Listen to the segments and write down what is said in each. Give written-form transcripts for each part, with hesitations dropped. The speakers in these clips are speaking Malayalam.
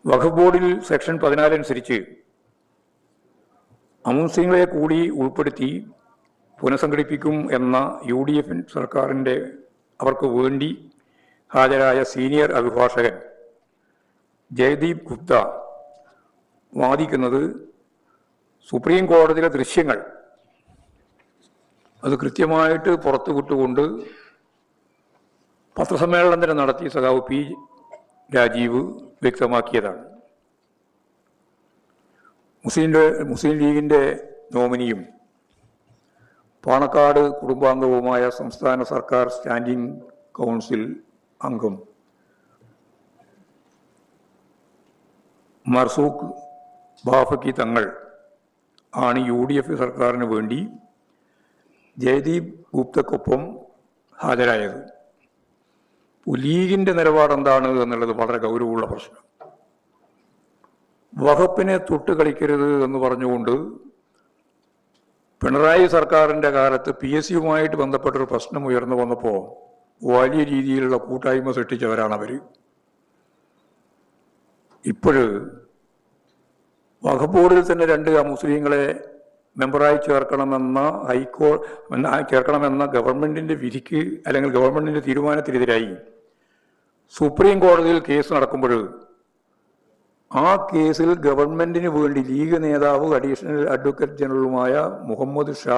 വഖഫ് ബോർഡിൽ സെക്ഷൻ 14 അനുസരിച്ച് അമുസ്ലിങ്ങളെ കൂടി ഉൾപ്പെടുത്തി പുനഃസംഘടിപ്പിക്കും എന്ന UDF സർക്കാരിൻ്റെ അവർക്ക് വേണ്ടി ഹാജരായ സീനിയർ അഭിഭാഷകൻ ജയദീപ് ഗുപ്ത വാദിക്കുന്നത് സുപ്രീം കോടതിയിലെ ദൃശ്യങ്ങൾ അത് കൃത്യമായിട്ട് പുറത്തുവിട്ടുകൊണ്ട് പത്രസമ്മേളനം തന്നെ നടത്തി സഖാവ് P. രാജീവ് വ്യക്തമാക്കിയതാണ്. മുസ്ലിം ലീഗിൻ്റെ നോമിനിയും പാണക്കാട് കുടുംബാംഗവുമായ സംസ്ഥാന സർക്കാർ സ്റ്റാൻഡിംഗ് കൗൺസിൽ അംഗം മർസൂഖ് ബാഫക്കി തങ്ങൾ ആണ് UDF സർക്കാരിന് വേണ്ടി ജയദീപ് ഗുപ്തക്കൊപ്പം ഹാജരായത്. ലീഗിൻ്റെ നിലപാടെന്താണ് എന്നുള്ളത് വളരെ ഗൗരവമുള്ള പ്രശ്നം. വഖഫിനെ തൊട്ട് കളിക്കരുത് എന്ന് പറഞ്ഞുകൊണ്ട് പിണറായി സർക്കാരിൻ്റെ കാലത്ത് PSCയുമായിട്ട് ബന്ധപ്പെട്ടൊരു പ്രശ്നം ഉയർന്നു വന്നപ്പോൾ വലിയ രീതിയിലുള്ള കൂട്ടായ്മ സൃഷ്ടിച്ചവരാണ് അവർ. ഇപ്പോഴ് വഖഫ് ബോർഡിൽ തന്നെ 2 മുസ്ലിങ്ങളെ മെമ്പറായി ചേർക്കണമെന്ന ഗവൺമെൻറ്റിൻ്റെ വിധിക്ക് അല്ലെങ്കിൽ ഗവൺമെൻറ്റിൻ്റെ തീരുമാനത്തിനെതിരായി സുപ്രീം കോടതിയിൽ കേസ് നടക്കുമ്പോൾ ആ കേസിൽ ഗവൺമെൻറ്റിന് വേണ്ടി ലീഗ് നേതാവ് അഡീഷണൽ അഡ്വക്കേറ്റ് ജനറലുമായ മുഹമ്മദ് ഷാ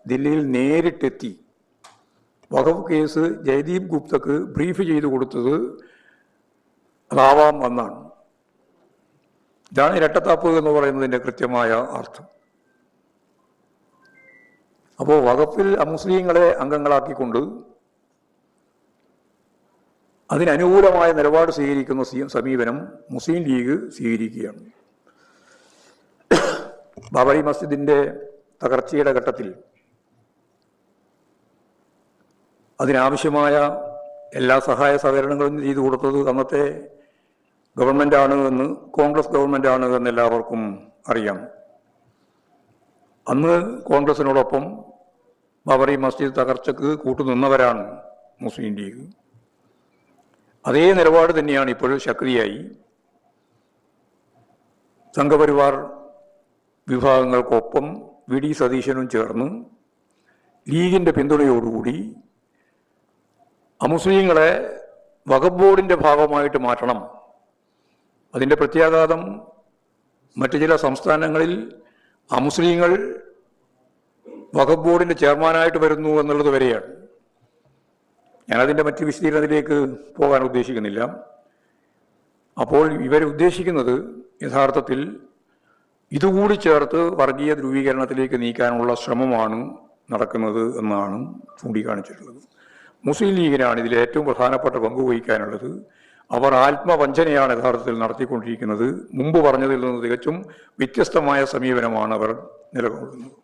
ദില്ലിയിൽ നേരിട്ടെത്തി വഖഫ് കേസ് ജയദീപ് ഗുപ്തക്ക് ബ്രീഫ് ചെയ്തു കൊടുത്തത് അതാവാം എന്നാണ്. ഇതാണ് ഇരട്ടത്താപ്പ് എന്ന് പറയുന്നതിൻ്റെ കൃത്യമായ അർത്ഥം. അപ്പോൾ വഖഫിൽ അമുസ്ലിങ്ങളെ അംഗങ്ങളാക്കിക്കൊണ്ട് അതിനനുകൂലമായ നിലപാട് സ്വീകരിക്കുന്ന സമീപനം മുസ്ലിം ലീഗ് സ്വീകരിക്കുകയാണ്. ബാബറി മസ്ജിദിൻ്റെ തകർച്ചയുടെ ഘട്ടത്തിൽ അതിനാവശ്യമായ എല്ലാ സഹായ സഹകരണങ്ങളും ചെയ്തു കൊടുത്തത് അന്നത്തെ ഗവൺമെൻറ്റാണ് എന്ന്, കോൺഗ്രസ് ഗവൺമെൻറ്റാണ് എന്ന് എല്ലാവർക്കും അറിയാം. അന്ന് കോൺഗ്രസിനോടൊപ്പം ബാബറി മസ്ജിദ് തകർച്ചക്ക് കൂട്ടുനിന്നവരാണ് മുസ്ലിം ലീഗ്. അതേ നിലപാട് തന്നെയാണ് ഇപ്പോഴും ശക്തിയായി സംഘപരിവാർ വിഭാഗങ്ങൾക്കൊപ്പം VD സതീശനും ചേർന്ന് ലീഗിൻ്റെ പിന്തുണയോടുകൂടി അമുസ്ലിങ്ങളെ വഖഫ് ബോർഡിൻ്റെ ഭാഗമായിട്ട് മാറ്റണം. അതിൻ്റെ പ്രത്യാഘാതം മറ്റു ചില സംസ്ഥാനങ്ങളിൽ അമുസ്ലിങ്ങൾ വഖഫ് ബോർഡിൻ്റെ ചെയർമാനായിട്ട് വരുന്നു എന്നുള്ളത് വരെയാണ്. ഞാനതിൻ്റെ മറ്റ് വിശദീകരണത്തിലേക്ക് പോകാൻ ഉദ്ദേശിക്കുന്നില്ല. അപ്പോൾ ഉദ്ദേശിക്കുന്നത് യഥാർത്ഥത്തിൽ ഇതുകൂടി ചേർത്ത് വർഗീയ ധ്രുവീകരണത്തിലേക്ക് നീക്കാനുള്ള ശ്രമമാണ് നടക്കുന്നത് എന്നാണ് ചൂണ്ടിക്കാണിച്ചിട്ടുള്ളത്. മുസ്ലിം ലീഗിനാണ് ഇതിൽ ഏറ്റവും പ്രധാനപ്പെട്ട പങ്ക് വഹിക്കാനുള്ളത്. അവർ ആത്മവഞ്ചനയാണ് യഥാർത്ഥത്തിൽ നടത്തിക്കൊണ്ടിരിക്കുന്നത്. മുമ്പ് പറഞ്ഞതിൽ നിന്ന് തികച്ചും വ്യത്യസ്തമായ സമീപനമാണ് അവർ നിലകൊള്ളുന്നത്.